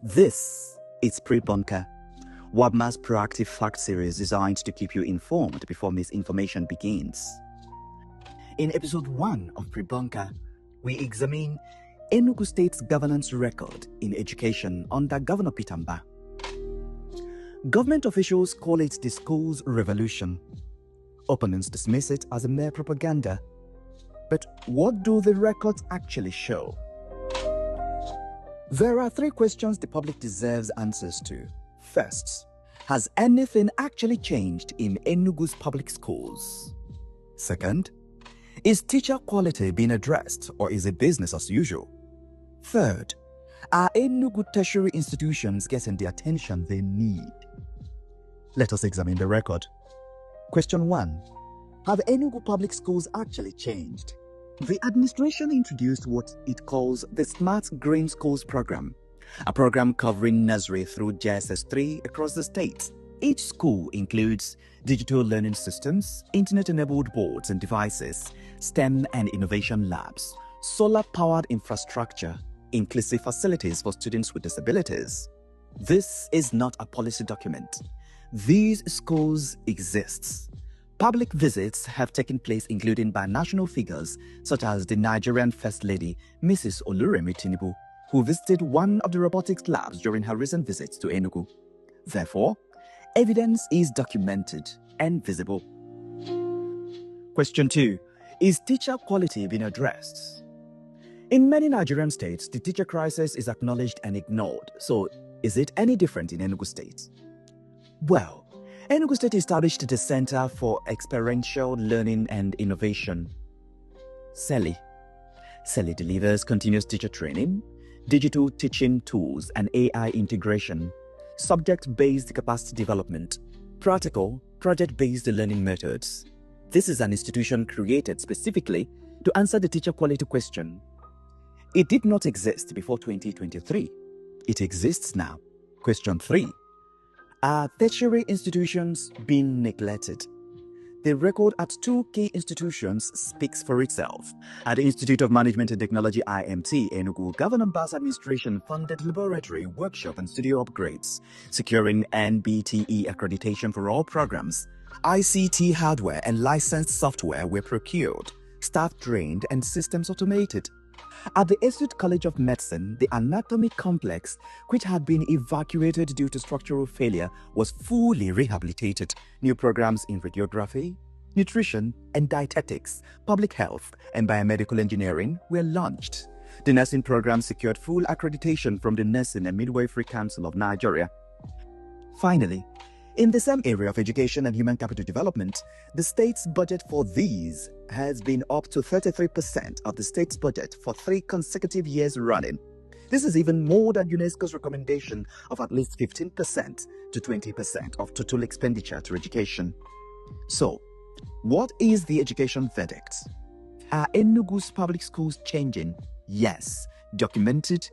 This is Pre-Bunker, WABMA's proactive fact series designed to keep you informed before misinformation begins. In episode 1 of Pre-Bunker, we examine Enugu State's governance record in education under Governor Peter Mbah. Government officials call it the school's revolution. Opponents dismiss it as a mere propaganda. But what do the records actually show? There are 3 questions the public deserves answers to. First, has anything actually changed in Enugu's public schools? Second, is teacher quality being addressed or is it business as usual? Third, are Enugu tertiary institutions getting the attention they need? Let us examine the record. Question 1. Have Enugu public schools actually changed? The administration introduced what it calls the Smart Green Schools program, a program covering nursery through JSS 3 across the state. Each school includes digital learning systems, internet-enabled boards and devices, STEM and innovation labs, solar-powered infrastructure, inclusive facilities for students with disabilities. This is not a policy document. These schools exist. Public visits have taken place including by national figures such as the Nigerian First Lady, Mrs. Oluremi Tinubu, who visited one of the robotics labs during her recent visit to Enugu. Therefore, evidence is documented and visible. Question 2. Is teacher quality being addressed? In many Nigerian states, the teacher crisis is acknowledged and ignored. So, is it any different in Enugu State? Well, Enugu State established the Center for Experiential Learning and Innovation, CELI. CELI delivers continuous teacher training, digital teaching tools and AI integration, subject-based capacity development, practical, project-based learning methods. This is an institution created specifically to answer the teacher quality question. It did not exist before 2023. It exists now. Question 3. Are tertiary institutions being neglected? The record at 2 key institutions speaks for itself. At the Institute of Management and Technology IMT, Enugu, Governor Mbah's administration funded laboratory, workshop and studio upgrades, securing NBTE accreditation for all programs. ICT hardware and licensed software were procured, staff trained and systems automated. At the Esute College of Medicine, the anatomy complex, which had been evacuated due to structural failure, was fully rehabilitated. New programs in radiography, nutrition and dietetics, public health and biomedical engineering were launched. The nursing program secured full accreditation from the Nursing and Midwifery Council of Nigeria. Finally, in the same area of education and human capital development, the state's budget for these has been up to 33% of the state's budget for 3 consecutive years running. This is even more than UNESCO's recommendation of at least 15% to 20% of total expenditure to education. So, what is the education verdict? Are Enugu's public schools changing? Yes, documented